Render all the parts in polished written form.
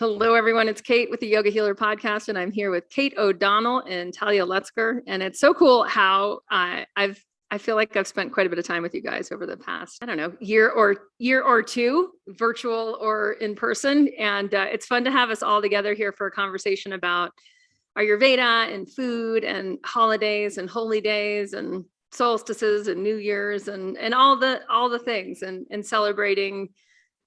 Hello, everyone. It's Kate with the Yoga Healer podcast, and I'm here with Kate O'Donnell and Talia Lutzker. And it's so cool how I feel like I've spent quite a bit of time with you guys over the past, I don't know, year or two, virtual or in person. And it's fun to have us all together here for a conversation about Ayurveda and food and holidays and holy days and solstices and New Year's and all the things and celebrating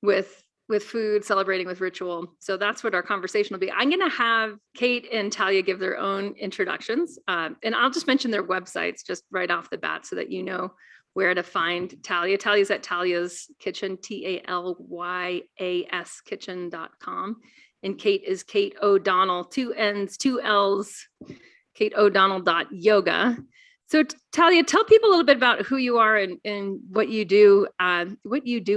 with food, celebrating with ritual. So that's what our conversation will be. I'm going to have Kate and Talia give their own introductions. And I'll just mention their websites just right off the bat so that you know where to find Talia. Talia's at Talia's Kitchen, TALYAS kitchen.com. And Kate is Kate O'Donnell, 2 N's, 2 L's, kateodonnell.yoga. So Talia, tell people a little bit about who you are and what you do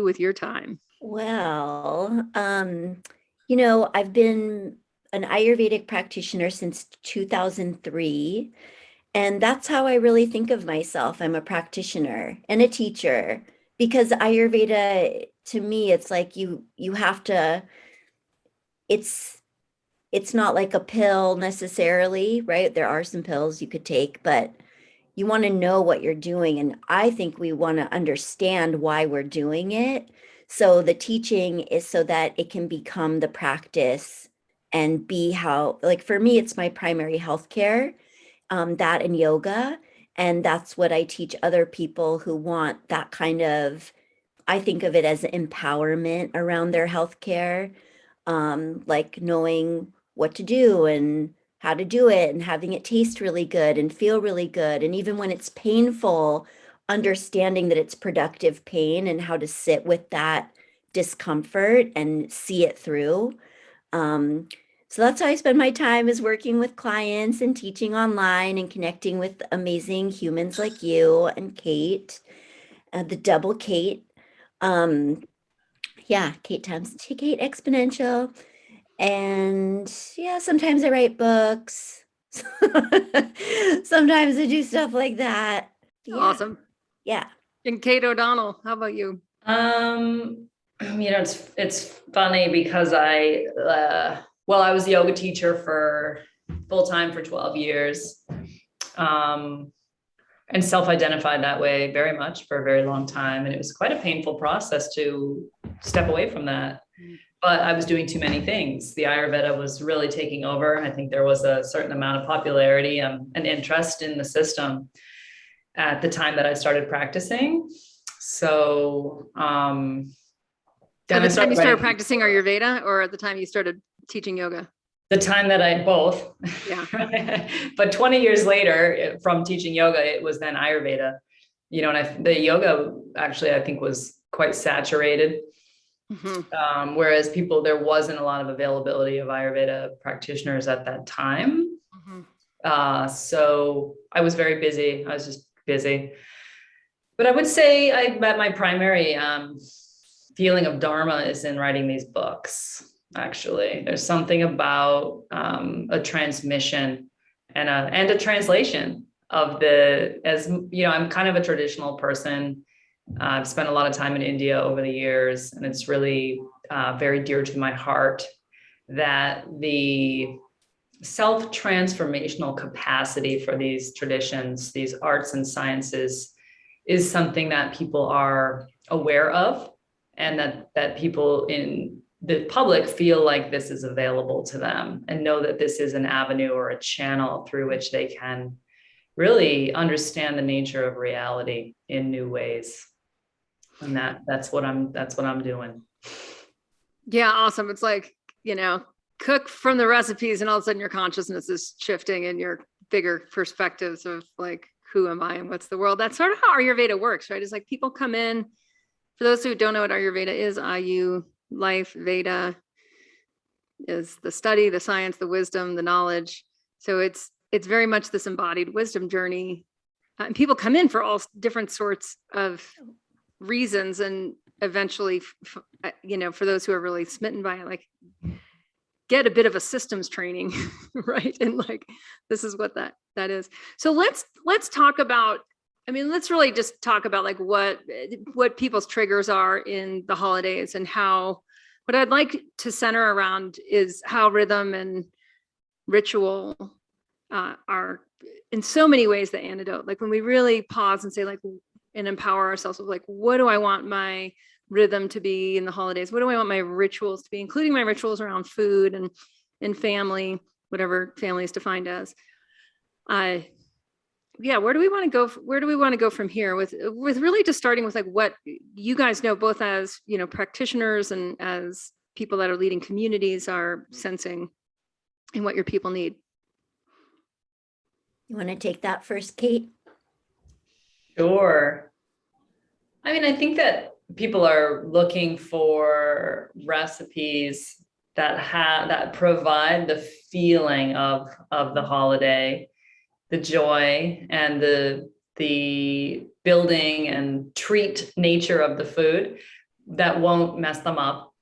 with your time. Well, I've been an Ayurvedic practitioner since 2003, and that's how I really think of myself. I'm a practitioner and a teacher because Ayurveda, to me, it's like you have to, it's not like a pill necessarily, right? There are some pills you could take, but you want to know what you're doing. And I think we want to understand why we're doing it. So the teaching is so that it can become the practice and be how, like for me, it's my primary healthcare, that and yoga. And that's what I teach other people who want that kind of, I think of it as empowerment around their healthcare, like knowing what to do and how to do it and having it taste really good and feel really good. And even when it's painful, understanding that it's productive pain and how to sit with that discomfort and see it through. So that's how I spend my time, is working with clients and teaching online and connecting with amazing humans like you and Kate, the double Kate. Kate times Kate exponential. And yeah, sometimes I write books. Sometimes I do stuff like that. Yeah. Awesome. Yeah. And Kate O'Donnell, how about you? It's funny because I was a yoga teacher for full-time for 12 years. And self-identified that way very much for a very long time. And it was quite a painful process to step away from that. But I was doing too many things. The Ayurveda was really taking over. I think there was a certain amount of popularity and interest in the system at the time that I started practicing. So, the time you started practicing Ayurveda, or at the time you started teaching yoga? The time that I both. Yeah. But 20 years later, from teaching yoga, it was then Ayurveda. And the yoga actually, I think, was quite saturated. Mm-hmm. Whereas there wasn't a lot of availability of Ayurveda practitioners at that time. Mm-hmm. So I was very busy. I was just busy. But I would say my primary feeling of dharma is in writing these books. Actually, there's something about a transmission and a translation of I'm kind of a traditional person. I've spent a lot of time in India over the years, and it's really very dear to my heart that the self-transformational capacity for these traditions, these arts and sciences, is something that people are aware of, and that people in the public feel like this is available to them and know that this is an avenue or a channel through which they can really understand the nature of reality in new ways. And that's what I'm doing. Yeah. Awesome. It's like, cook from the recipes, and all of a sudden your consciousness is shifting and your bigger perspectives of like, who am I and what's the world? That's sort of how Ayurveda works, right? It's like people come in, for those who don't know what Ayurveda is, Ayu, life, Veda is the study, the science, the wisdom, the knowledge. So it's very much this embodied wisdom journey. And people come in for all different sorts of reasons, and eventually, for those who are really smitten by it, like get a bit of a systems training, right? And like, this is what that is. So let's talk about, let's really just talk about like what people's triggers are in the holidays and how what I'd like to center around is how rhythm and ritual are in so many ways the antidote. Like when we really pause and say like, and empower ourselves with like, what do I want my rhythm to be in the holidays? What do I want my rituals to be, including my rituals around food and family, whatever family is defined as. Yeah, where do we want to go? Where do we want to go from here with really just starting with like what you guys know, both as, you know, practitioners and as people that are leading communities are sensing and what your people need. You want to take that first, Kate? Sure. I mean, I think that people are looking for recipes that provide the feeling of the holiday, the joy and the building and treat nature of the food that won't mess them up.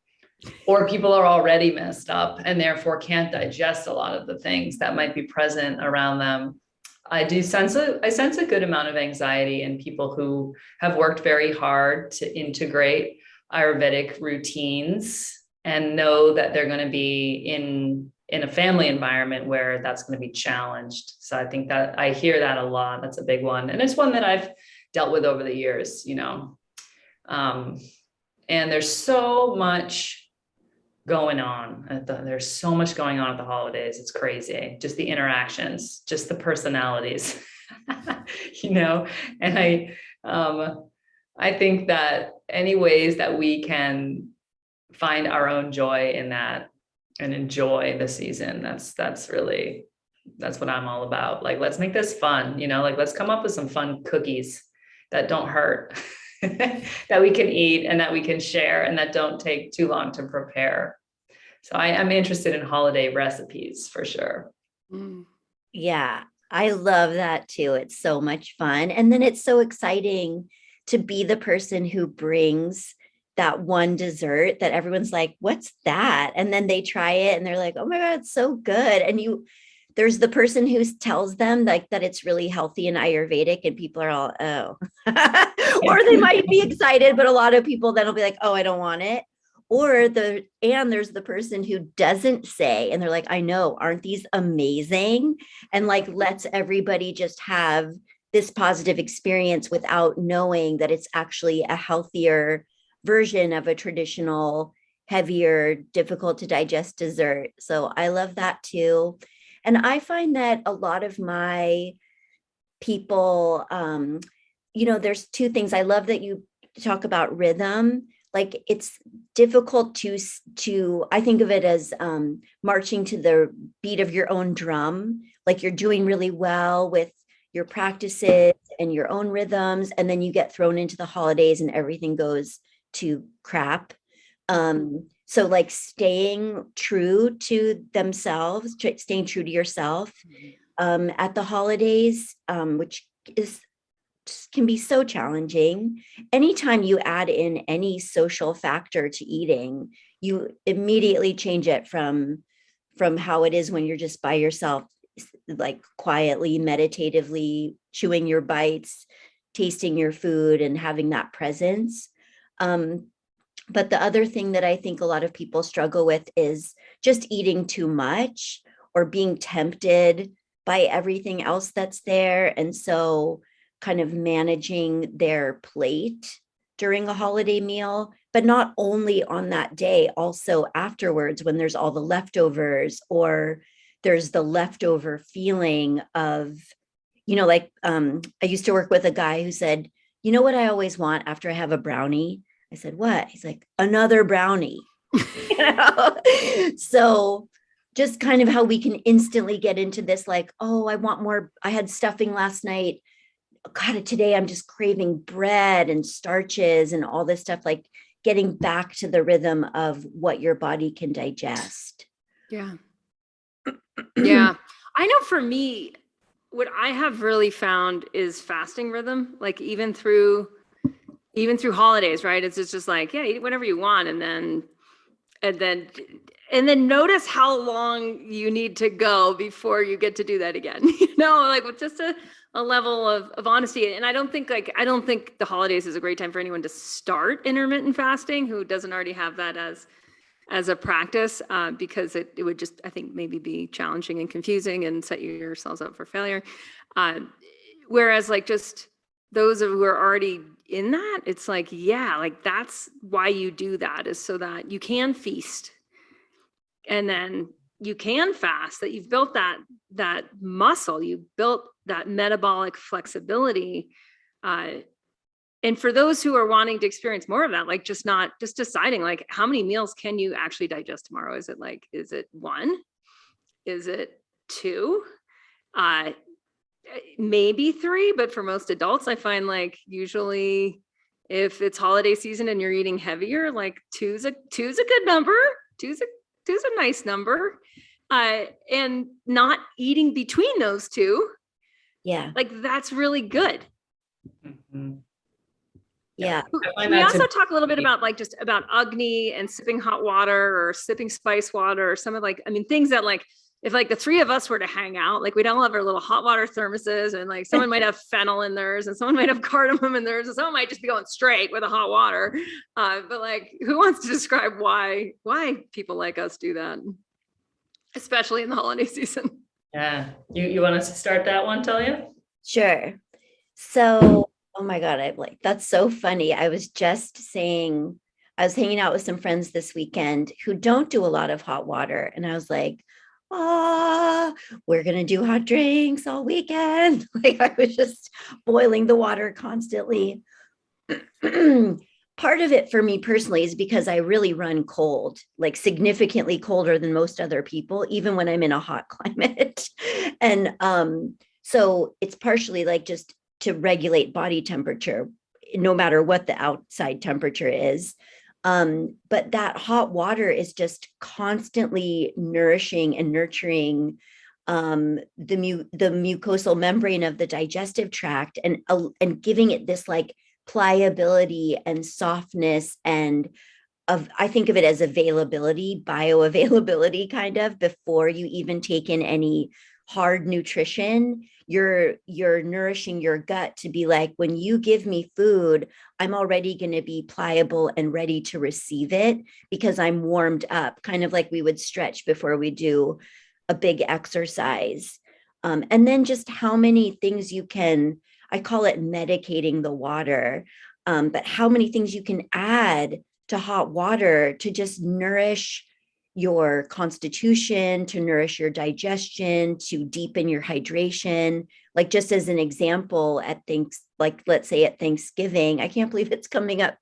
Or people are already messed up and therefore can't digest a lot of the things that might be present around them. I sense a good amount of anxiety in people who have worked very hard to integrate Ayurvedic routines and know that they're going to be in a family environment where that's going to be challenged. So I think that I hear that a lot. That's a big one. And it's one that I've dealt with over the years, you know. And there's so much going on there's so much going on at the holidays. It's crazy. Just the interactions, just the personalities, you know. And I think that any ways that we can find our own joy in that and enjoy the season, that's what I'm all about. Like, let's make this fun, you know, like let's come up with some fun cookies that don't hurt that we can eat and that we can share and that don't take too long to prepare. So I'm interested in holiday recipes for sure. Yeah, I love that too. It's so much fun. And then it's so exciting to be the person who brings that one dessert that everyone's like, what's that? And then they try it and they're like, oh my God, it's so good. And there's the person who tells them like that it's really healthy and Ayurvedic and people are all, oh, or they might be excited, but a lot of people then will be like, oh, I don't want it. Or there's the person who doesn't say, and they're like, I know, aren't these amazing? And like, lets everybody just have this positive experience without knowing that it's actually a healthier version of a traditional, heavier, difficult to digest dessert. So I love that too. And I find that a lot of my people, you know, there's two things. I love that you talk about rhythm. Like it's difficult to I think of it as marching to the beat of your own drum. Like you're doing really well with your practices and your own rhythms, and then you get thrown into the holidays and everything goes to crap. So like staying true to themselves, staying true to yourself at the holidays, which can be so challenging. Anytime you add in any social factor to eating, you immediately change it from how it is when you're just by yourself, like quietly, meditatively chewing your bites, tasting your food and having that presence. But the other thing that I think a lot of people struggle with is just eating too much or being tempted by everything else that's there. And so kind of managing their plate during a holiday meal, but not only on that day, also afterwards when there's all the leftovers or there's the leftover feeling of, you know, like I used to work with a guy who said, you know what I always want after I have a brownie? I said, what? He's like, another brownie. You know? So just kind of how we can instantly get into this, like, oh, I want more. I had stuffing last night. God, today I'm just craving bread and starches and all this stuff, like getting back to the rhythm of what your body can digest. Yeah. Yeah. I know for me, what I have really found is fasting rhythm, like even through holidays, right? It's just like, yeah, eat whatever you want. And then notice how long you need to go before you get to do that again, you know, like with just a level of honesty. And I don't think the holidays is a great time for anyone to start intermittent fasting who doesn't already have that as as a practice, because it would just, I think, maybe be challenging and confusing and set yourselves up for failure. Whereas like just those who are already in that, it's like, yeah, like that's why you do that, is so that you can feast and then you can fast, that you've built that muscle, you built that metabolic flexibility. And for those who are wanting to experience more of that, like just deciding like how many meals can you actually digest tomorrow? Is it one? Is it two? Maybe three, but for most adults, I find like usually if it's holiday season and you're eating heavier, like two's a good number. Two's a nice number. And not eating between those two. Yeah. Like that's really good. Mhm. Yeah. Can we also talk a little bit about like just about Agni and sipping hot water or sipping spice water or some of like, I mean, things that like, if like the three of us were to hang out, like we'd all have our little hot water thermoses and like someone might have fennel in theirs and someone might have cardamom in theirs and someone might just be going straight with the hot water. But like, who wants to describe why people like us do that? Especially in the holiday season. Yeah. You want us to start that one, Talia? Sure. So, oh my God, I'm like, that's so funny. I was just saying, I was hanging out with some friends this weekend who don't do a lot of hot water. And I was like, we're going to do hot drinks all weekend. Like I was just boiling the water constantly. Part of it for me personally is because I really run cold, like significantly colder than most other people, even when I'm in a hot climate. And so it's partially like just to regulate body temperature, no matter what the outside temperature is. But that hot water is just constantly nourishing and nurturing the mucosal membrane of the digestive tract and giving it this like pliability and softness and I think of it as availability, bioavailability kind of before you even take in any hard nutrition. You're nourishing your gut to be like, when you give me food, I'm already going to be pliable and ready to receive it because I'm warmed up, kind of like we would stretch before we do a big exercise. And then just how many things you can, I call it medicating the water, but how many things you can add to hot water to just nourish your constitution, to nourish your digestion, to deepen your hydration. Like just as an example, let's say at Thanksgiving, I can't believe it's coming up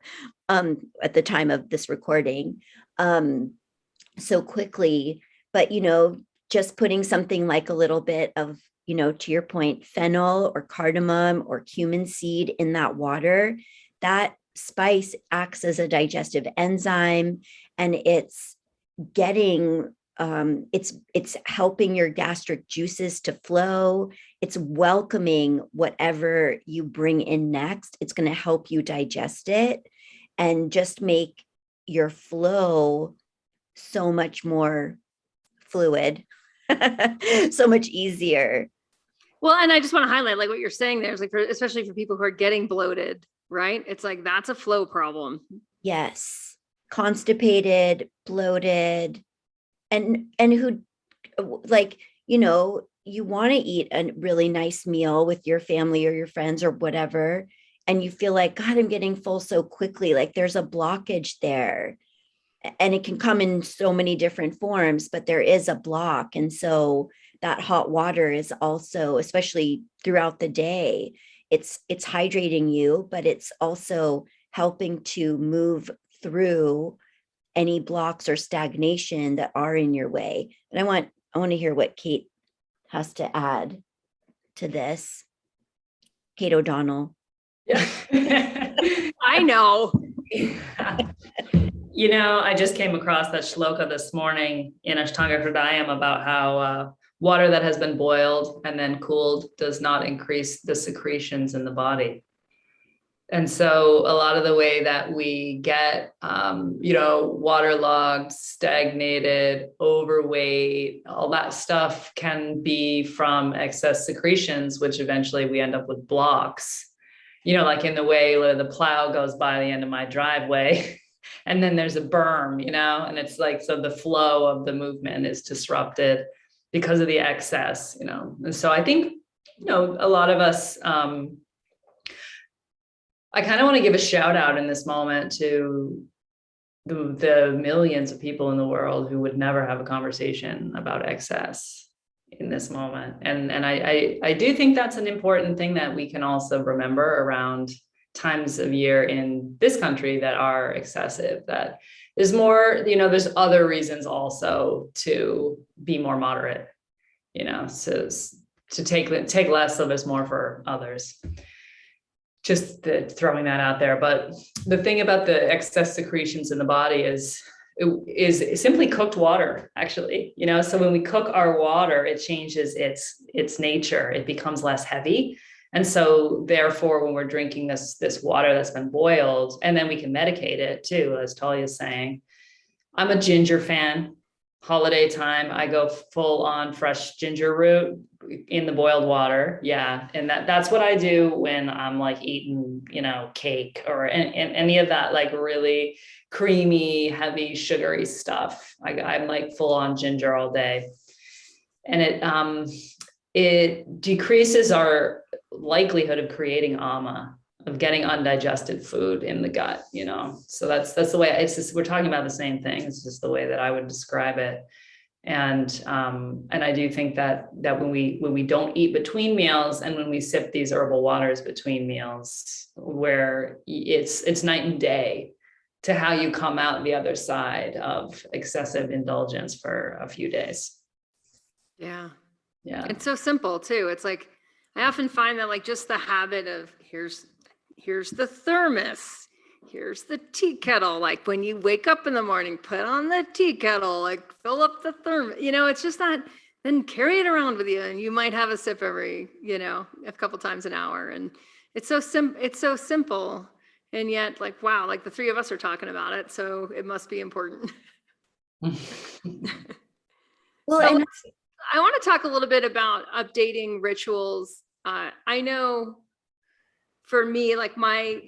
at the time of this recording so quickly, but just putting something like a little bit of, to your point, fennel or cardamom or cumin seed in that water, that spice acts as a digestive enzyme, and it's helping your gastric juices to flow. It's welcoming whatever you bring in next. It's going to help you digest it and just make your flow so much more fluid, so much easier. Well, and I just want to highlight like what you're saying there is like, especially for people who are getting bloated, right? It's like, that's a flow problem. Yes. Constipated, bloated, and who like, you want to eat a really nice meal with your family or your friends or whatever, and you feel like, God, I'm getting full so quickly. Like there's a blockage there. And it can come in so many different forms, but there is a block. And so that hot water is also, especially throughout the day, it's hydrating you, but it's also helping to move through any blocks or stagnation that are in your way. And I want to hear what Kate has to add to this. Kate O'Donnell. Yeah. I know. I just came across that shloka this morning in Ashtanga Hridayam about how water that has been boiled and then cooled does not increase the secretions in the body. And so a lot of the way that we get, waterlogged, stagnated, overweight, all that stuff can be from excess secretions, which eventually we end up with blocks. Like in the way where the plow goes by the end of my driveway. And then there's a berm, and it's like, so the flow of the movement is disrupted because of the excess, And so I think, a lot of us, I kind of want to give a shout out in this moment to the millions of people in the world who would never have a conversation about excess in this moment. And I do think that's an important thing that we can also remember around times of year in this country that are excessive, that there's more, there's other reasons also to be more moderate, so to take less so there's more for others. Just throwing that out there. But the thing about the excess secretions in the body is simply cooked water, actually, so when we cook our water, it changes its nature. It becomes less heavy. And so therefore, when we're drinking this water that's been boiled, and then we can medicate it too, as Talia is saying. I'm a ginger fan. Holiday time, I go full on fresh ginger root in the boiled water. Yeah. And that's what I do when I'm like eating, cake or any of that, like really creamy, heavy, sugary stuff. I'm like full on ginger all day. And it decreases our likelihood of creating ama, of getting undigested food in the gut, so that's the way. It's just, we're talking about the same thing. It's just the way that I would describe it. And I do think that when we don't eat between meals, and when we sip these herbal waters between meals, where it's night and day to how you come out the other side of excessive indulgence for a few days. Yeah. It's so simple too. It's like, I often find that like just the habit of here's the thermos, here's the tea kettle. Like when you wake up in the morning, put on the tea kettle, like fill up the thermos, it's just that, then carry it around with you, and you might have a sip every, a couple times an hour. And it's so simple. And yet like, wow, like the three of us are talking about it. So it must be important. Well, So and I want to talk a little bit about updating rituals. I know for me, like I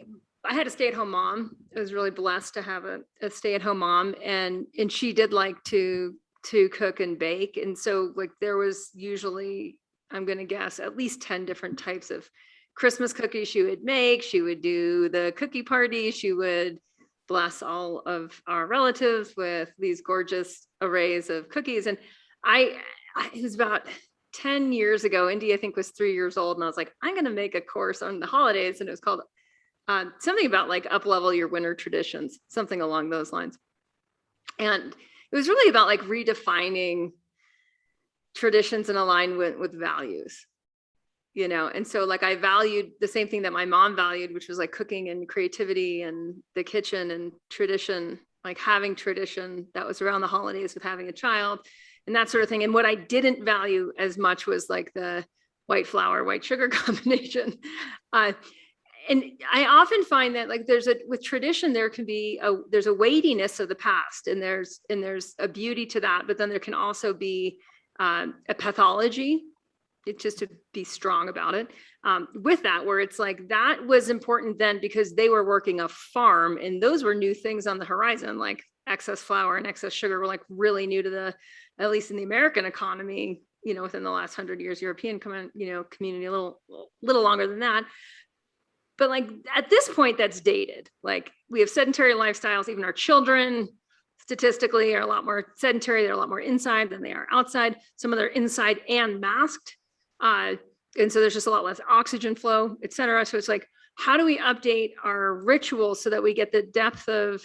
had a stay-at-home mom. I was really blessed to have a stay-at-home mom, and she did like to cook and bake. And so like there was usually, I'm going to guess, at least 10 different types of Christmas cookies she would make. She would do the cookie party. She would bless all of our relatives with these gorgeous arrays of cookies. And it was about 10 years ago. Indy, I think, was 3 years old. And I was like, I'm going to make a course on the holidays. And it was called something about like up level your winter traditions, something along those lines. And it was really about like redefining traditions in alignment with values, And so like I valued the same thing that my mom valued, which was like cooking and creativity and the kitchen and tradition, like having tradition that was around the holidays with having a child and that sort of thing. And what I didn't value as much was like the white flour, white sugar combination. And I often find that like with tradition, there can be there's a weightiness of the past, and there's a beauty to that, but then there can also be a pathology. It's just to be strong about it with that, where it's like that was important then because they were working a farm, and those were new things on the horizon, like excess flour and excess sugar were like really new to at least in the American economy, within the last 100 years, European community a little longer than that. But like at this point, that's dated. Like we have sedentary lifestyles. Even our children statistically are a lot more sedentary. They're a lot more inside than they are outside. Some of them are inside and masked. And so there's just a lot less oxygen flow, et cetera. So it's like, how do we update our rituals so that we get the depth of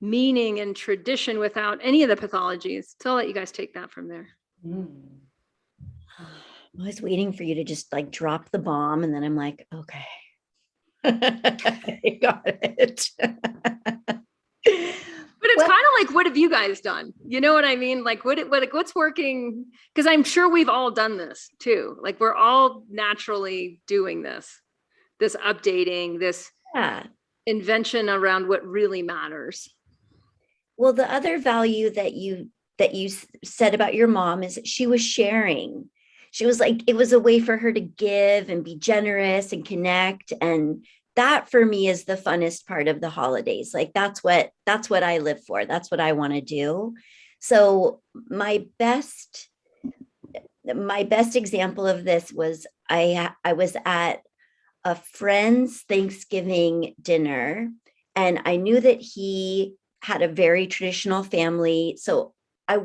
meaning and tradition without any of the pathologies? So I'll let you guys take that from there. I was waiting for you to just like drop the bomb, and then I'm like, okay. I got it. But it's kind of like, what have you guys done? You know what I mean? Like what's working? Because I'm sure we've all done this too. Like we're all naturally doing this updating, this invention around what really matters. Well, the other value that you said about your mom is she was sharing. She was like, it was a way for her to give and be generous and connect. And that for me is the funnest part of the holidays. Like that's what I live for. That's what I want to do. So my best example of this was I was at a friend's Thanksgiving dinner, and I knew that he had a very traditional family. So I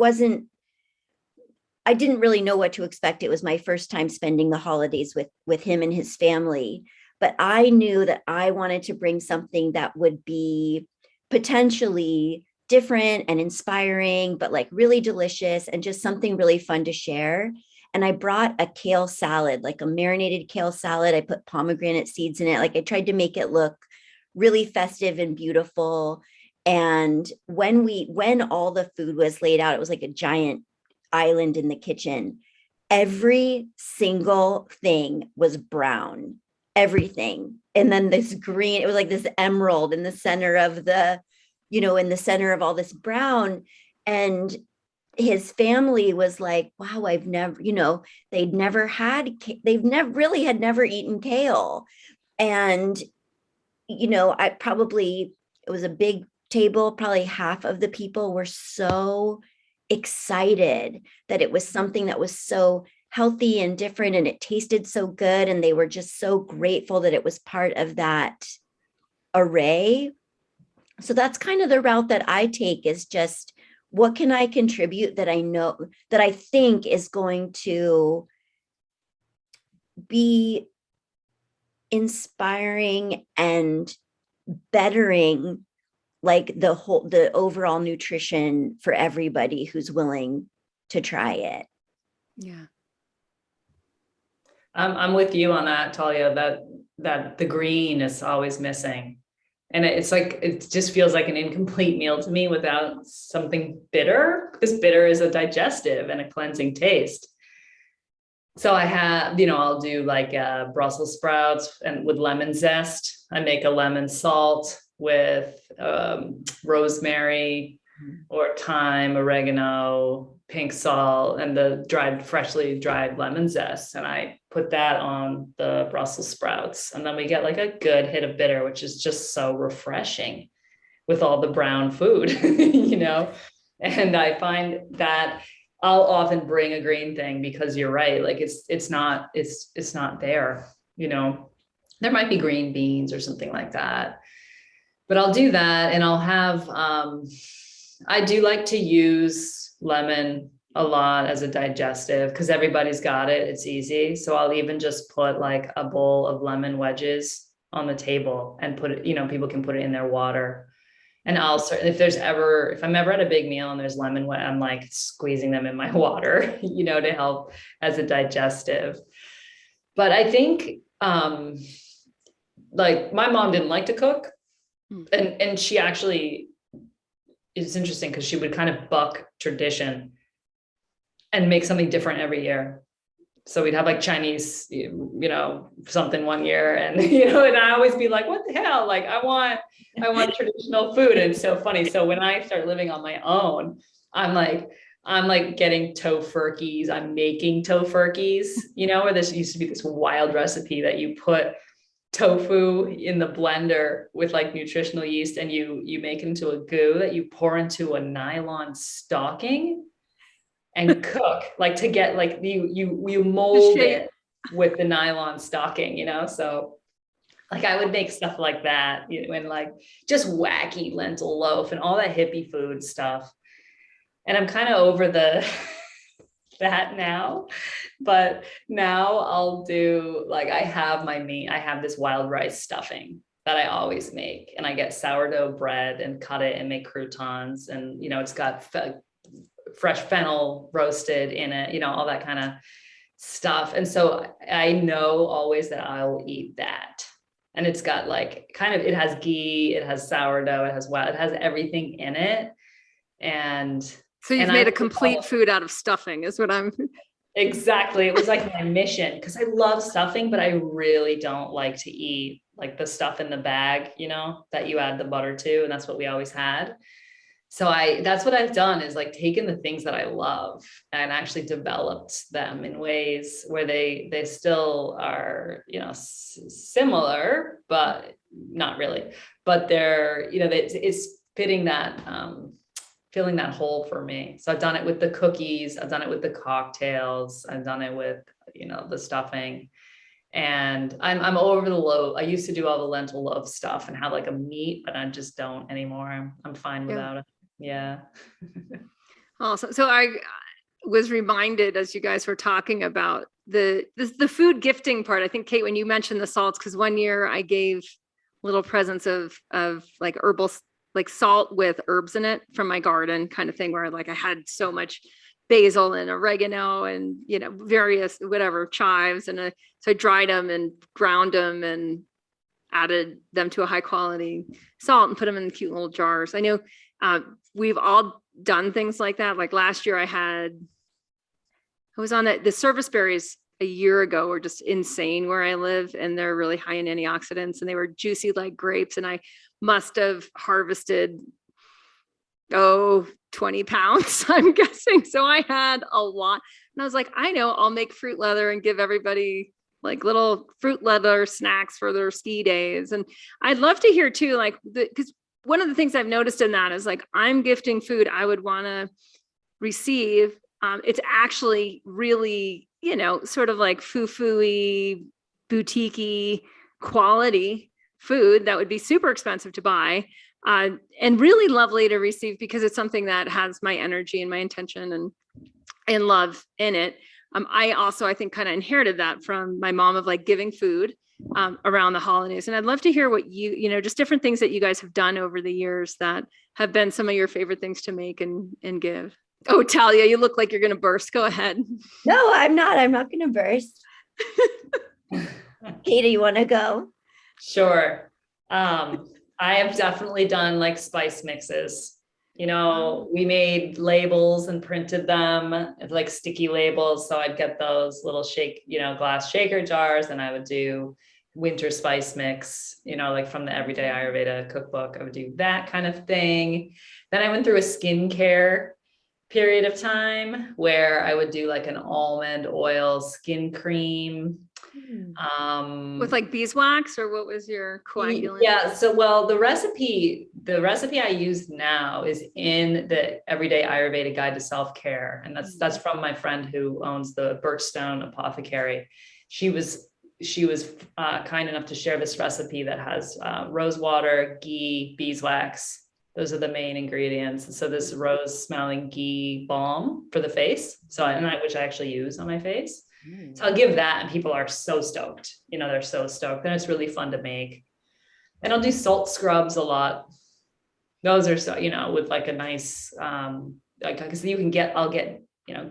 didn't really know what to expect. It was my first time spending the holidays with him and his family, but I knew that I wanted to bring something that would be potentially different and inspiring, but like really delicious and just something really fun to share. And I brought a kale salad, like a marinated kale salad. I put pomegranate seeds in it. Like I tried to make it look really festive and beautiful. And when all the food was laid out, it was like a giant island in the kitchen. Every single thing was brown, everything. And then this green, it was like this emerald in the center of in the center of all this brown. And his family was like, wow, they've never really had never eaten kale. And, it was a big table, probably half of the people were so excited that it was something that was so healthy and different, and it tasted so good. And they were just so grateful that it was part of that array. So that's kind of the route that I take, is just, what can I contribute that I know, that I think is going to be inspiring and bettering like the overall nutrition for everybody who's willing to try it. Yeah. I'm with you on that, Talia, that the green is always missing. And it's like, it just feels like an incomplete meal to me without something bitter, because bitter is a digestive and a cleansing taste. So I have, I'll do like Brussels sprouts and with lemon zest. I make a lemon salt with rosemary or thyme, oregano, pink salt, and the freshly dried lemon zest. And I put that on the Brussels sprouts. And then we get like a good hit of bitter, which is just so refreshing with all the brown food, And I find that I'll often bring a green thing, because you're right. Like it's not there, there might be green beans or something like that, but I'll do that. And I'll have, I do like to use lemon a lot as a digestive, because everybody's got it. It's easy. So I'll even just put like a bowl of lemon wedges on the table and put it, people can put it in their water. And I'll if I'm ever at a big meal and there's lemon, I'm like squeezing them in my water, to help as a digestive. But I think, like my mom didn't like to cook, and she actually, it's interesting because she would kind of buck tradition and make something different every year. So we'd have like Chinese, something one year, and and I always be like, what the hell? Like I want traditional food. And it's so funny. So when I start living on my own, I'm like getting tofurkeys. I'm making tofurkeys, where this used to be this wild recipe that you put tofu in the blender with like nutritional yeast, and you make it into a goo that you pour into a nylon stocking and cook, like to get like you mold it with the nylon stocking, so like I would make stuff like that, and like just wacky lentil loaf and all that hippie food stuff. And I'm kind of over that now, but now I'll do like, I have this wild rice stuffing that I always make, and I get sourdough bread and cut it and make croutons, and it's got fresh fennel roasted in it, all that kind of stuff. And so I know always that I'll eat that. And it's got like it has ghee, it has sourdough, it has everything in it. And so you've made a complete food out of stuffing is what I'm. Exactly. It was like my mission, because I love stuffing, but I really don't like to eat like the stuff in the bag, that you add the butter to. And that's what we always had. So that's what I've done, is like taken the things that I love and actually developed them in ways where they still are, similar, but not really, but they're, it's fitting that, filling that hole for me. So I've done it with the cookies, I've done it with the cocktails, I've done it with, the stuffing. And I'm over the loaf. I used to do all the lentil loaf stuff and have like a meat, but I just don't anymore. I'm fine without it. Yeah. Awesome. So I was reminded as you guys were talking about the food gifting part. I think, Kate, when you mentioned the salts, because one year I gave little presents of like herbal, like salt with herbs in it from my garden kind of thing, where like I had so much basil and oregano and, various whatever chives. And so I dried them and ground them and added them to a high quality salt and put them in cute little jars. I know we've all done things like that. Like last year I was on the service berries a year ago were just insane where I live, and they're really high in antioxidants, and they were juicy like grapes. And I must have harvested, 20 pounds, I'm guessing. So I had a lot, and I was like, I know, I'll make fruit leather and give everybody like little fruit leather snacks for their ski days. And I'd love to hear too, like, because one of the things I've noticed in that is like, I'm gifting food I would want to receive. It's actually really, sort of like foo-foo-y, boutique-y quality food that would be super expensive to buy, and really lovely to receive because it's something that has my energy and my intention and love in it. I think kind of inherited that from my mom of like giving food around the holidays. And I'd love to hear what just different things that you guys have done over the years that have been some of your favorite things to make and give. Oh, Talia, you look like you're going to burst. Go ahead. No, I'm not going to burst. Katie, you want to go? Sure. I have definitely done like spice mixes. We made labels and printed them like sticky labels. So I'd get those little glass shaker jars, and I would do winter spice mix, like from the Everyday Ayurveda cookbook. I would do that kind of thing. Then I went through a skincare period of time where I would do like an almond oil skin cream. With like beeswax, or what was your coagulant? Yeah. So, the recipe I use now is in the Everyday Ayurveda Guide to Self-Care. And that's from my friend who owns the Birchstone Apothecary. She was kind enough to share this recipe that has rose water, ghee, beeswax. Those are the main ingredients. So this rose smelling ghee balm for the face. Which I actually use on my face. So I'll give that, and people are so stoked. They're so stoked. And it's really fun to make. And I'll do salt scrubs a lot. Those are so, with like a nice, because I'll get,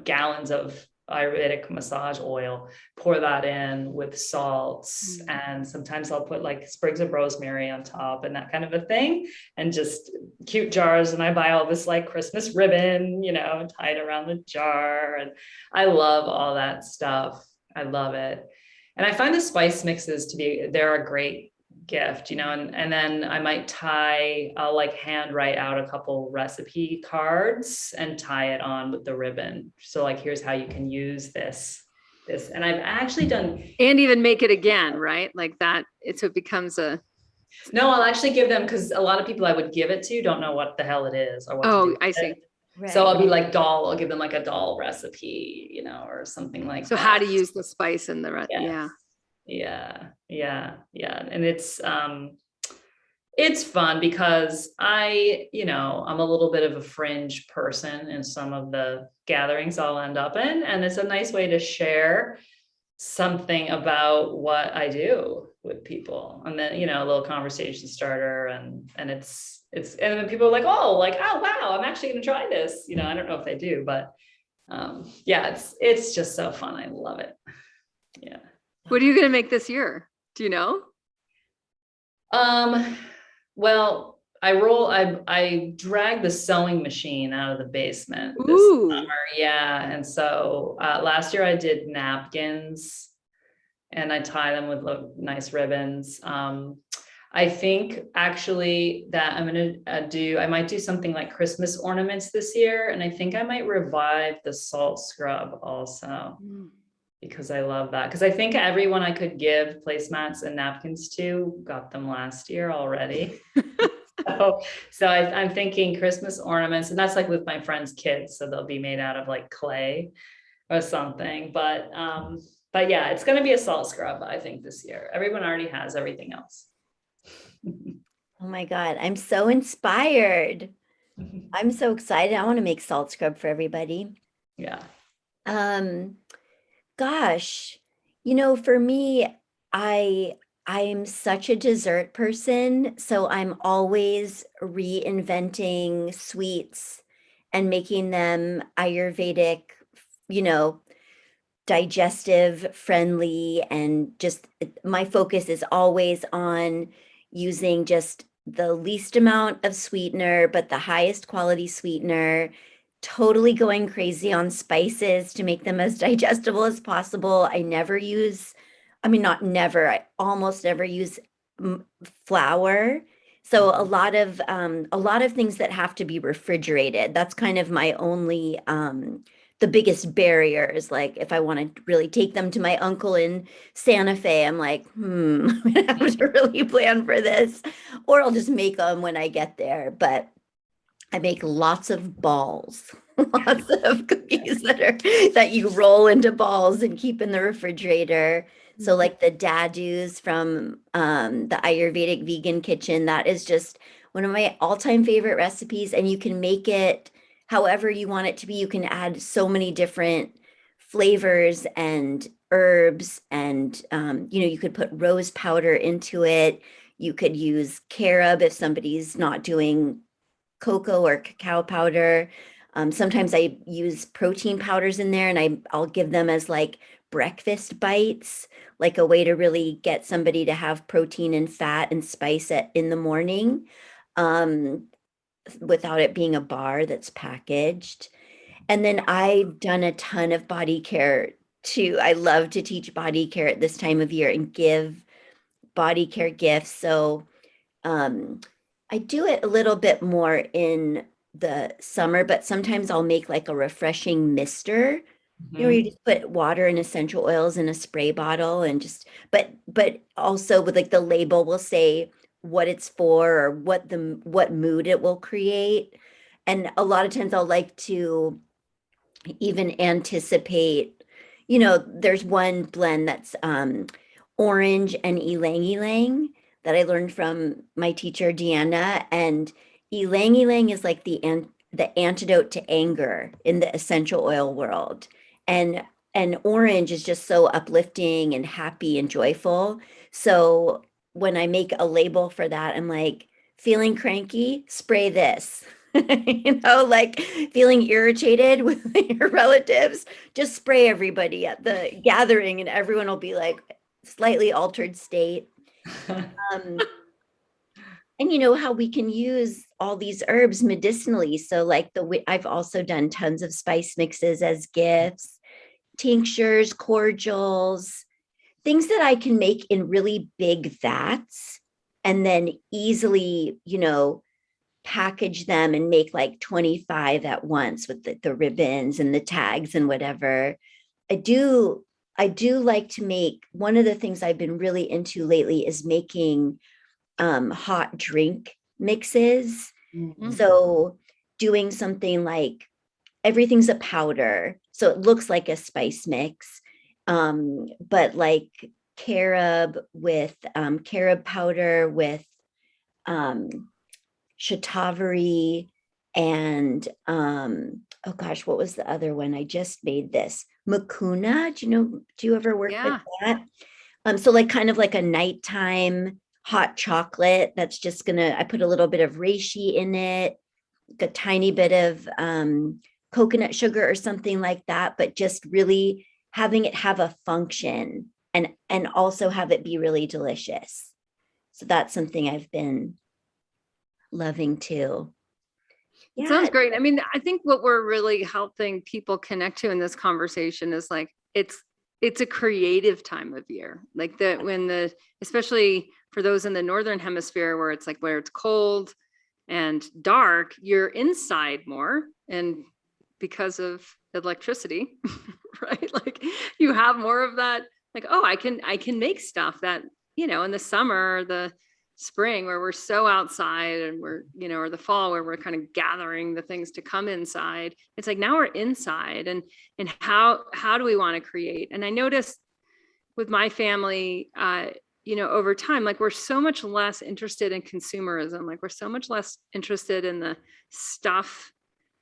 gallons of Ayurvedic massage oil, pour that in with salts. And sometimes I'll put like sprigs of rosemary on top and that kind of a thing, and just cute jars. And I buy all this like Christmas ribbon, and tie it around the jar. And I love all that stuff. I love it. And I find the spice mixes they're a great gift, and then I might I'll like hand write out a couple recipe cards and tie it on with the ribbon. So like, here's how you can use this. And I've actually done. And even make it again, right? Like that. So it becomes no, I'll actually give them, because a lot of people I would give it to don't know what the hell it is or what to do I see. Right. So I'll be like I'll give them like a dal recipe, or something like that. So how to use the spice in the Yeah. And it's fun because I'm a little bit of a fringe person in some of the gatherings I'll end up in. And it's a nice way to share something about what I do with people. And then, a little conversation starter, and and then people are like, oh wow, I'm actually going to try this. I don't know if they do, but it's just so fun. I love it. Yeah. What are you going to make this year? Do you know? Well, I dragged the sewing machine out of the basement this summer. Yeah. And so last year I did napkins, and I tie them with nice ribbons. I think actually that I'm going to I might do something like Christmas ornaments this year. And I think I might revive the salt scrub also, because I love that. Because I think everyone I could give placemats and napkins to got them last year already. So I'm thinking Christmas ornaments, and that's like with my friends' kids. So they'll be made out of like clay or something. But yeah, it's going to be a salt scrub, I think, this year. Everyone already has everything else. Oh my God, I'm so inspired. I'm so excited. I want to make salt scrub for everybody. Yeah. Gosh, for me, I'm such a dessert person, so I'm always reinventing sweets and making them Ayurvedic, you know, digestive friendly, and just my focus is always on using just the least amount of sweetener, but the highest quality sweetener, totally going crazy on spices to make them as digestible as possible. I mean, not never, I almost never use flour. So a lot of things that have to be refrigerated. That's kind of my only the biggest barrier is like if I want to really take them to my uncle in Santa Fe, I'm like, I'm gonna have to really plan for this, or I'll just make them when I get there. But I make lots of balls, lots of cookies that you roll into balls and keep in the refrigerator. So like the dadus from the Ayurvedic vegan kitchen, that is just one of my all-time favorite recipes, and you can make it however you want it to be. You can add so many different flavors and herbs, and you could put rose powder into it. You could use carob if somebody's not doing cocoa or cacao powder. Sometimes I use protein powders in there, and I'll give them as like breakfast bites, like a way to really get somebody to have protein and fat and spice it in the morning, without it being a bar that's packaged. And then I've done a ton of body care too. I love to teach body care at this time of year and give body care gifts. So I do it a little bit more in the summer, but sometimes I'll make like a refreshing mister, where you just put water and essential oils in a spray bottle, and but also with like the label will say what it's for or what mood it will create. And a lot of times I'll like to even anticipate, there's one blend that's orange and ylang ylang that I learned from my teacher Deanna, and ylang ylang is like the antidote to anger in the essential oil world, and orange is just so uplifting and happy and joyful. So when I make a label for that, I'm like, feeling cranky, spray this. Like feeling irritated with your relatives, just spray everybody at the gathering and everyone will be like slightly altered state. And you know how we can use all these herbs medicinally. So like I've also done tons of spice mixes as gifts, tinctures, cordials, things that I can make in really big vats and then easily, package them and make like 25 at once with the ribbons and the tags and whatever. I do like to make, one of the things I've been really into lately is making hot drink mixes. So doing something like everything's a powder, so it looks like a spice mix, but like carob powder with shatavari and oh gosh, what was the other one? I just made this Mucuna. Do you ever work with that? So like kind of like a nighttime hot chocolate that's just I put a little bit of reishi in it, a tiny bit of coconut sugar or something like that, but just really having it have a function and also have it be really delicious. So that's something I've been loving too. It sounds great. I mean, I think what we're really helping people connect to in this conversation is like, it's it's a creative time of year. Like especially for those in the Northern hemisphere where it's cold and dark, you're inside more. And because of electricity, right? Like you have more of that, like, oh, I can make stuff that, in the summer, the spring where we're so outside and we're, or the fall where we're kind of gathering the things to come inside. It's like now we're inside and how do we want to create? And I noticed with my family, over time, like we're so much less interested in consumerism. Like we're so much less interested in the stuff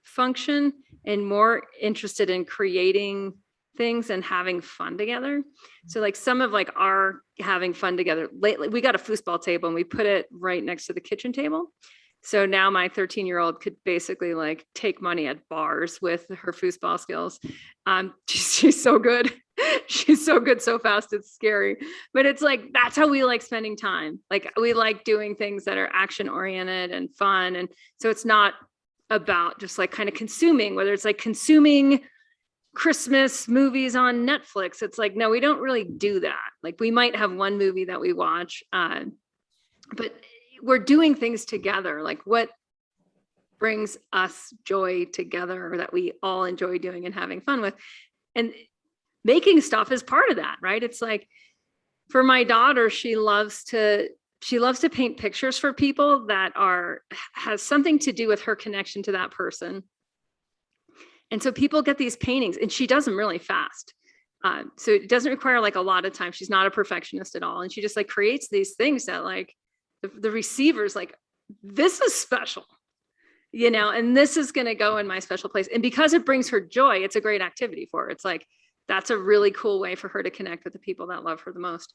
function and more interested in creating things and having fun together. So like some of like our having fun together lately, we got a foosball table and we put it right next to the kitchen table. So now my 13-year-old could basically like take money at bars with her foosball skills. She's so good. She's so good, so fast. It's scary, but it's like, that's how we like spending time. Like we like doing things that are action oriented and fun. And so it's not about just like kind of consuming, whether it's like consuming Christmas movies on Netflix. It's like, no, we don't really do that. Like we might have one movie that we watch, but we're doing things together. Like what brings us joy together that we all enjoy doing and having fun with. And making stuff is part of that, right? It's like for my daughter, she loves to paint pictures for people that has something to do with her connection to that person. And so people get these paintings and she does them really fast. So it doesn't require like a lot of time. She's not a perfectionist at all. And she just like creates these things that like the receiver's like, this is special, and this is going to go in my special place. And because it brings her joy, it's a great activity for her. It's like, that's a really cool way for her to connect with the people that love her the most.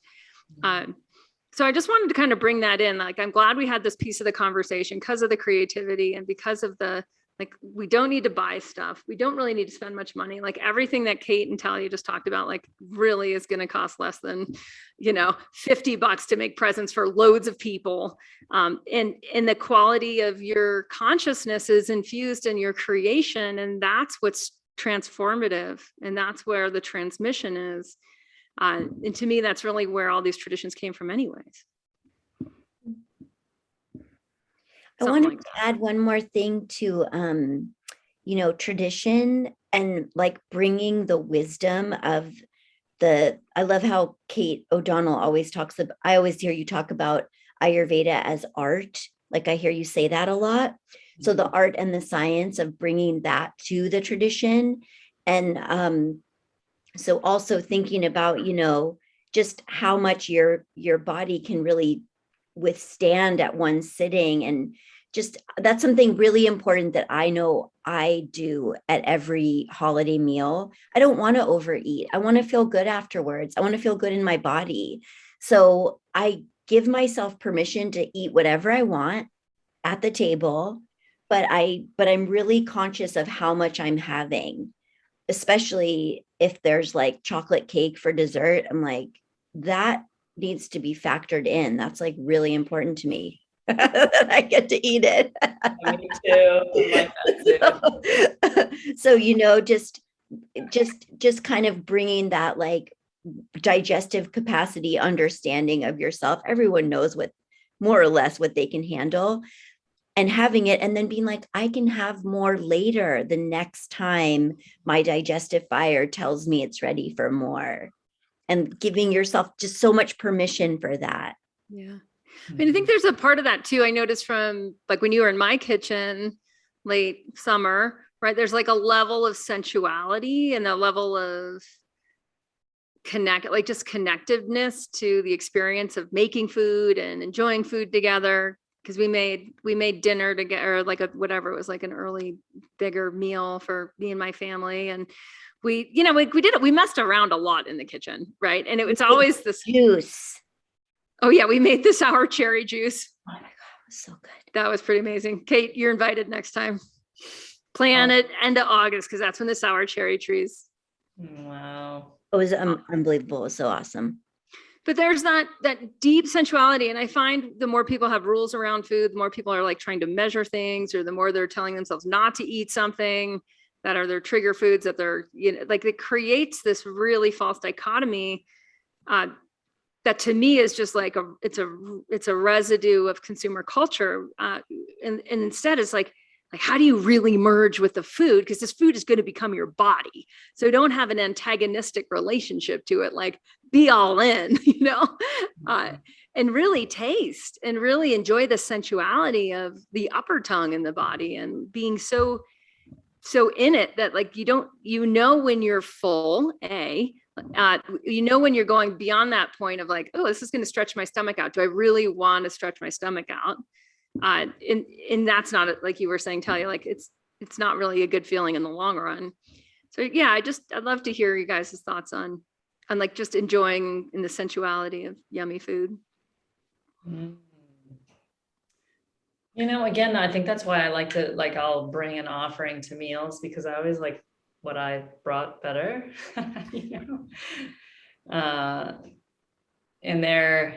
So I just wanted to kind of bring that in. Like, I'm glad we had this piece of the conversation because of the creativity and because of like, we don't need to buy stuff. We don't really need to spend much money. Like everything that Kate and Talia just talked about, like really is going to cost less than, $50 to make presents for loads of people. And the quality of your consciousness is infused in your creation. And that's what's transformative. And that's where the transmission is. And to me, that's really where all these traditions came from anyways. I wanted to add one more thing to, tradition and like bringing the wisdom of I love how Kate O'Donnell always talks about, I always hear you talk about Ayurveda as art. Like I hear you say that a lot. So the art and the science of bringing that to the tradition. And so also thinking about, just how much your body can really withstand at one sitting. And just that's something really important that I know I do at every holiday meal. I don't want to overeat. I want to feel good afterwards. I want to feel good in my body. So I give myself permission to eat whatever I want at the table, but I'm really conscious of how much I'm having, especially if there's like chocolate cake for dessert. I'm like, that needs to be factored in. That's like really important to me that I get to eat it. Me too. I like that too. So, just kind of bringing that like digestive capacity understanding of yourself. Everyone knows more or less what they can handle, and having it and then being like, I can have more later the next time my digestive fire tells me it's ready for more. And giving yourself just so much permission for that. Yeah. I mean, I think there's a part of that too. I noticed from like when you were in my kitchen late summer, right? There's like a level of sensuality and a level of just connectiveness to the experience of making food and enjoying food together. Because we made dinner together, or like whatever, it was like an early bigger meal for me and my family. And we did it. We messed around a lot in the kitchen, right? And it's always this juice. Oh yeah, we made the sour cherry juice. Oh my God, it was so good. That was pretty amazing. Kate, you're invited next time. Plan it end of August because that's when the sour cherry trees. Wow. It was unbelievable. It was so awesome. But there's that deep sensuality. And I find the more people have rules around food, the more people are like trying to measure things, or the more they're telling themselves not to eat something, that are their trigger foods, that they're, like it creates this really false dichotomy that to me is just like it's a residue of consumer culture. And instead it's like how do you really merge with the food? Because this food is going to become your body. So don't have an antagonistic relationship to it, like be all in, and really taste and really enjoy the sensuality of the upper tongue in the body, and being so in it that like when you're full, when you're going beyond that point of like, oh, this is going to stretch my stomach out. Do I really want to stretch my stomach out? And that's not like you were saying, Talia, like it's not really a good feeling in the long run. So yeah, I'd love to hear you guys' thoughts on like just enjoying in the sensuality of yummy food. Again, I think that's why I like to, like, I'll bring an offering to meals, because I always like what I brought better, and there,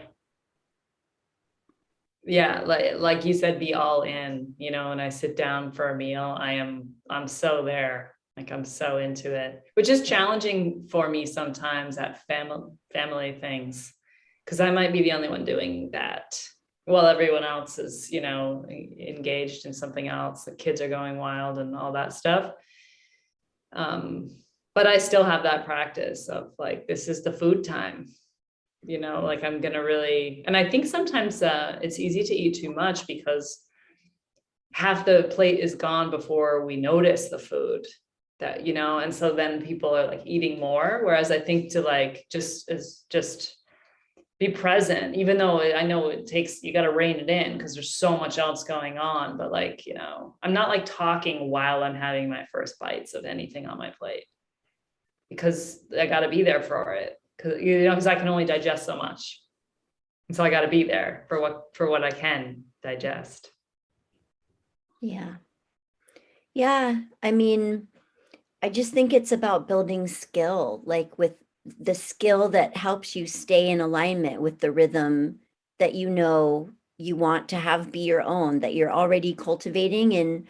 yeah, like you said, be all in, and I sit down for a meal, I'm so there, like I'm so into it, which is challenging for me sometimes at family things, because I might be the only one doing that while everyone else is, engaged in something else. The kids are going wild and all that stuff. But I still have that practice of like, this is the food time, like I'm going to really, and I think sometimes it's easy to eat too much because half the plate is gone before we notice the food that, and so then people are like eating more. Whereas I think to like, just be present, even though I know you got to rein it in because there's so much else going on. But like, I'm not like talking while I'm having my first bites of anything on my plate, because I got to be there for it. Because I can only digest so much. And so I got to be there for what I can digest. Yeah. Yeah. I mean, I just think it's about building skill, like with the skill that helps you stay in alignment with the rhythm that you want to have be your own, that you're already cultivating in,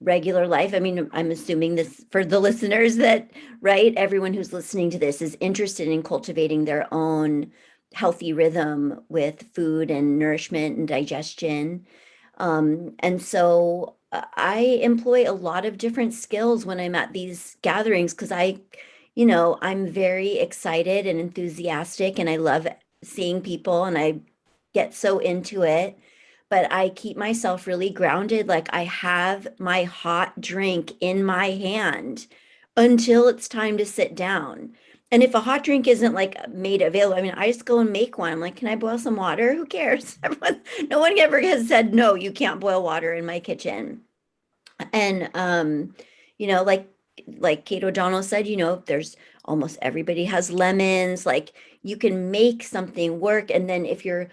regular life. I mean, I'm assuming this for the listeners that, right, everyone who's listening to this is interested in cultivating their own healthy rhythm with food and nourishment and digestion. And so I employ a lot of different skills when I'm at these gatherings, because I'm very excited and enthusiastic, and I love seeing people, and I get so into it. But I keep myself really grounded. Like I have my hot drink in my hand until it's time to sit down. And if a hot drink isn't like made available, I mean, I just go and make one. I'm like, can I boil some water? Who cares? No one ever has said, no, you can't boil water in my kitchen. And, like Kate O'Donnell said, there's almost everybody has lemons, like you can make something work. And then if you're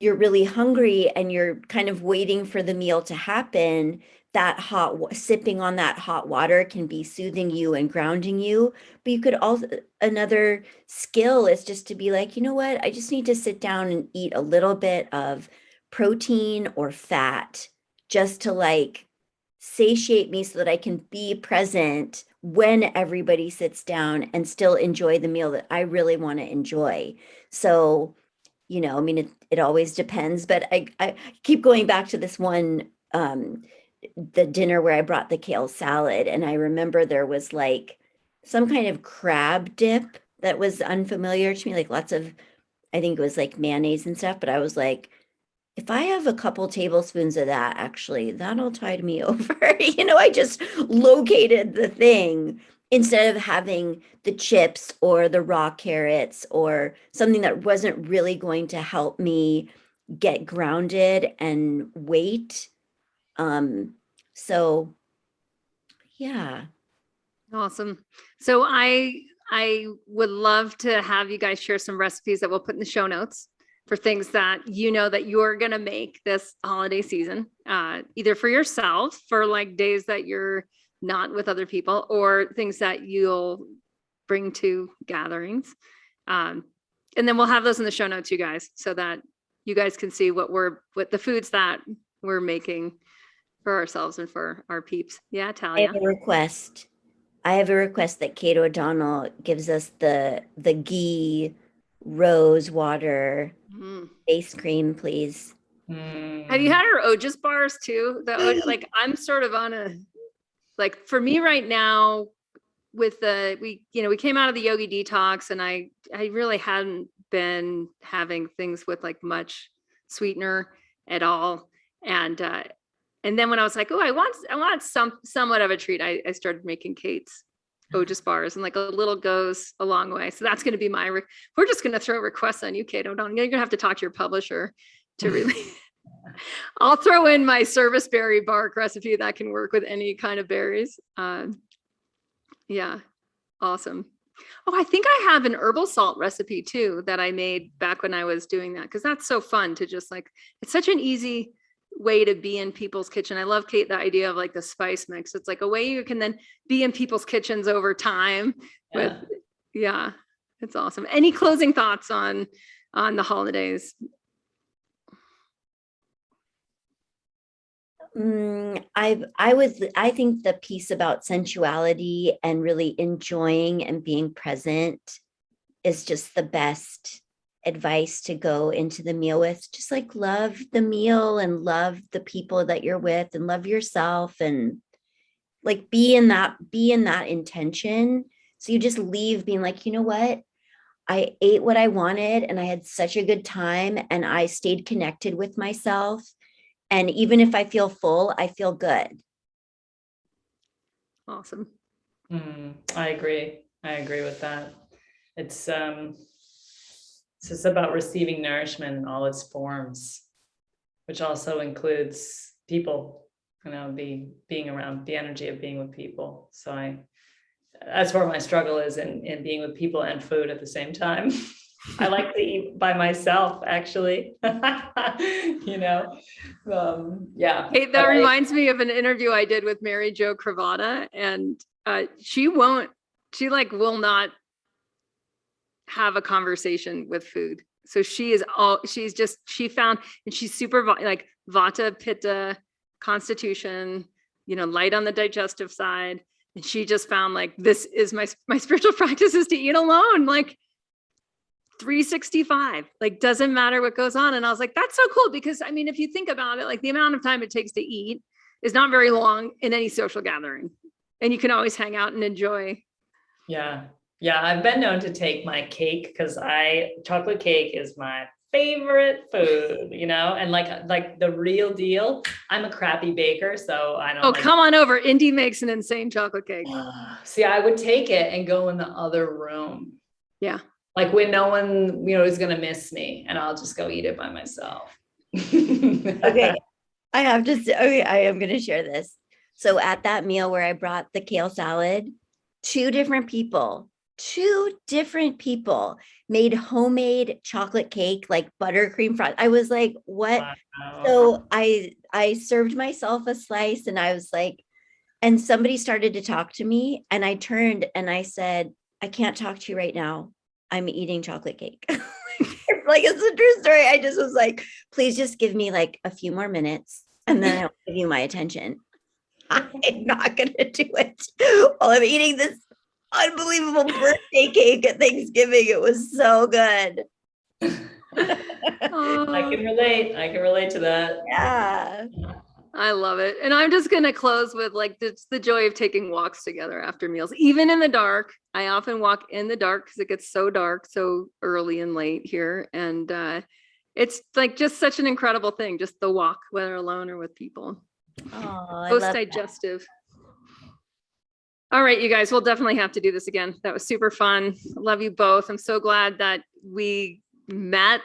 really hungry and you're kind of waiting for the meal to happen, that sipping on that hot water can be soothing you and grounding you. But you could also, another skill is just to be like, you know what, I just need to sit down and eat a little bit of protein or fat just to like satiate me so that I can be present when everybody sits down and still enjoy the meal that I really want to enjoy. So, I mean, it always depends, but I keep going back to this one, the dinner where I brought the kale salad, and I remember there was like some kind of crab dip that was unfamiliar to me, like lots of, I think it was like mayonnaise and stuff, but I was like, if I have a couple tablespoons of that, actually, that'll tide me over. I just located the thing instead of having the chips or the raw carrots or something that wasn't really going to help me get grounded and wait. So yeah. Awesome. So I would love to have you guys share some recipes that we'll put in the show notes for things that that you're going to make this holiday season, either for yourself, for like days that you're not with other people, or things that you'll bring to gatherings. And then we'll have those in the show notes, you guys, so that you guys can see what the foods that we're making for ourselves and for our peeps. Yeah, I Talia. have a request. I have a request that Kate O'Donnell gives us the ghee rose water Mm. face cream, please. Have you had our Ojas bars too? Like I'm sort of on a, like for me right now with we came out of the yogi detox and I really hadn't been having things with like much sweetener at all. And then when I was like, oh, I want somewhat of a treat, I started making Kate's Ojas bars, and like a little goes a long way. So that's going to be we're just going to throw requests on you, Kate O'Donnell. You're going to have to talk to your publisher to really. I'll throw in my service berry bark recipe that can work with any kind of berries. Yeah, awesome. Oh, I think I have an herbal salt recipe too that I made back when I was doing that, because that's so fun to just like, it's such an easy way to be in people's kitchen. I love, Kate, the idea of like the spice mix. It's like a way you can then be in people's kitchens over time. Yeah, it's awesome. Any closing thoughts on the holidays? I think the piece about sensuality and really enjoying and being present is just the best advice to go into the meal with. Just like love the meal and love the people that you're with and love yourself, and like be in that intention. So you just leave being like, you know what? I ate what I wanted and I had such a good time and I stayed connected with myself. And even if I feel full, I feel good. Awesome. I agree with that. It's just about receiving nourishment in all its forms, which also includes people, being around the energy of being with people. So that's where my struggle is in being with people and food at the same time. I like to eat by myself, actually. Yeah. Hey, that reminds me of an interview I did with Mary Jo Cravata, and she will not have a conversation with food. So she found, and she's super like Vata, Pitta, Constitution, light on the digestive side. And she just found like, this is my spiritual practice is to eat alone, like 365, like doesn't matter what goes on. And I was like, that's so cool, because I mean, if you think about it, like the amount of time it takes to eat is not very long in any social gathering, and you can always hang out and enjoy. Yeah, I've been known to take my cake, because chocolate cake is my favorite food, and like the real deal. I'm a crappy baker, so I don't. Oh, come on over. Indy makes an insane chocolate cake. See, I would take it and go in the other room. Yeah. Like when no one, is going to miss me, and I'll just go eat it by myself. Okay. I am going to share this. So at that meal where I brought the kale salad, two different people made homemade chocolate cake, like buttercream frost. I was like, what? Wow. So I served myself a slice, and I was like, and somebody started to talk to me, and I turned and I said, I can't talk to you right now. I'm eating chocolate cake. Like, it's a true story. I just was like, please just give me like a few more minutes and then I'll give you my attention. I'm not going to do it while I'm eating this unbelievable birthday cake at Thanksgiving. It was so good. I can relate to that. Yeah. I love it. And I'm just going to close with like, it's the joy of taking walks together after meals, even in the dark. I often walk in the dark because it gets so dark so early and late here. And it's like just such an incredible thing, just the walk, whether alone or with people. Post-digestive. All right, you guys, we'll definitely have to do this again. That was super fun. Love you both. I'm so glad that we met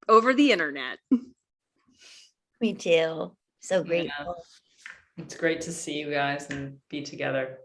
over the internet. Me too. So grateful. Yeah. It's great to see you guys and be together.